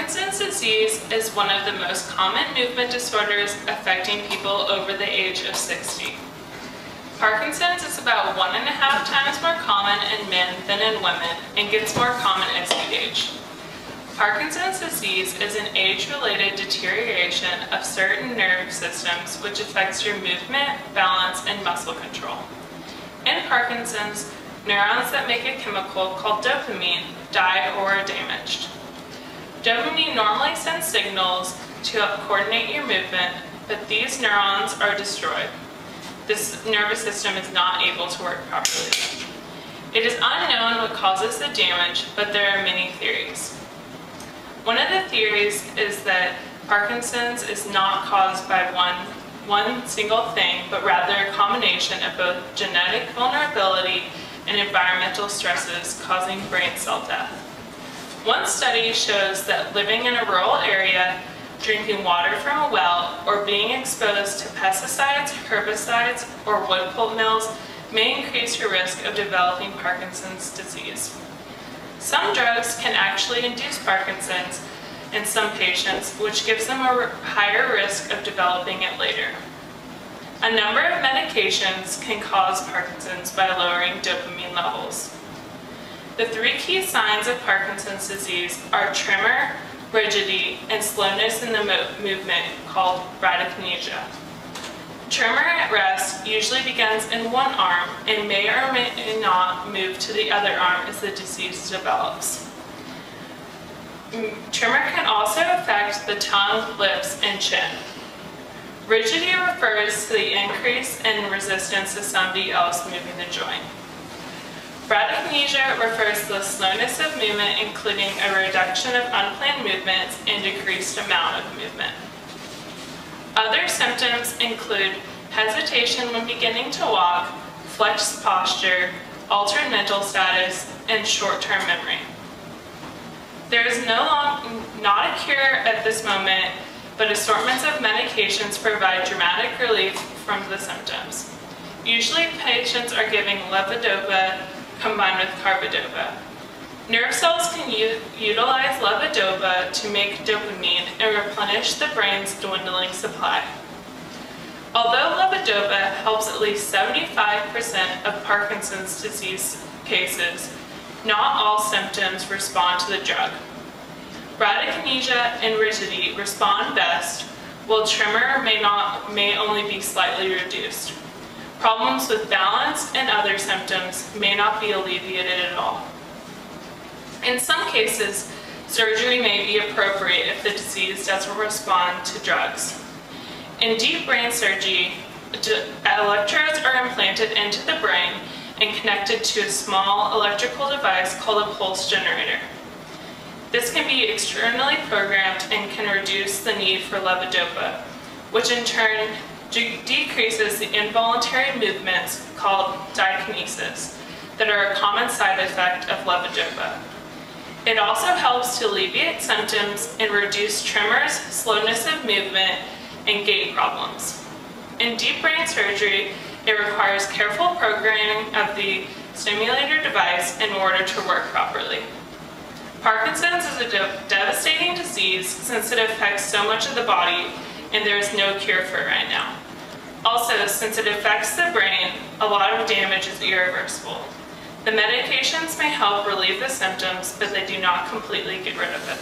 Parkinson's disease is one of the most common movement disorders affecting people over the age of 60. Parkinson's is about 1.5 times more common in men than in women and gets more common as you age. Parkinson's disease is an age-related deterioration of certain nerve systems which affects your movement, balance, and muscle control. In Parkinson's, neurons that make a chemical called dopamine die or are damaged. Dopamine normally sends signals to help coordinate your movement, but these neurons are destroyed. This nervous system is not able to work properly. It is unknown what causes the damage, but there are many theories. One of the theories is that Parkinson's is not caused by one single thing, but rather a combination of both genetic vulnerability and environmental stresses causing brain cell death. One study shows that living in a rural area, drinking water from a well, or being exposed to pesticides, herbicides, or wood pulp mills may increase your risk of developing Parkinson's disease. Some drugs can actually induce Parkinson's in some patients, which gives them a higher risk of developing it later. A number of medications can cause Parkinson's by lowering dopamine levels. The 3 key signs of Parkinson's disease are tremor, rigidity, and slowness in the movement called bradykinesia. Tremor at rest usually begins in one arm and may or may not move to the other arm as the disease develops. Tremor can also affect the tongue, lips, and chin. Rigidity refers to the increase in resistance to somebody else moving the joint. Bradykinesia refers to the slowness of movement, including a reduction of unplanned movements and decreased amount of movement. Other symptoms include hesitation when beginning to walk, flexed posture, altered mental status, and short-term memory. There is not a cure at this moment, but assortments of medications provide dramatic relief from the symptoms. Usually patients are given levodopa combined with carbidopa. Nerve cells can utilize levodopa to make dopamine and replenish the brain's dwindling supply. Although levodopa helps at least 75% of Parkinson's disease cases, not all symptoms respond to the drug. Bradykinesia and rigidity respond best, while tremor may only be slightly reduced. Problems with balance and other symptoms may not be alleviated at all. In some cases, surgery may be appropriate if the disease doesn't respond to drugs. In deep brain surgery, electrodes are implanted into the brain and connected to a small electrical device called a pulse generator. This can be externally programmed and can reduce the need for levodopa, which in turn decreases the involuntary movements called dyskinesis that are a common side effect of levodopa. It also helps to alleviate symptoms and reduce tremors, slowness of movement, and gait problems. In deep brain surgery, it requires careful programming of the stimulator device in order to work properly. Parkinson's is a devastating disease since it affects so much of the body, and there is no cure for it right now. Also, since it affects the brain, a lot of damage is irreversible. The medications may help relieve the symptoms, but they do not completely get rid of it.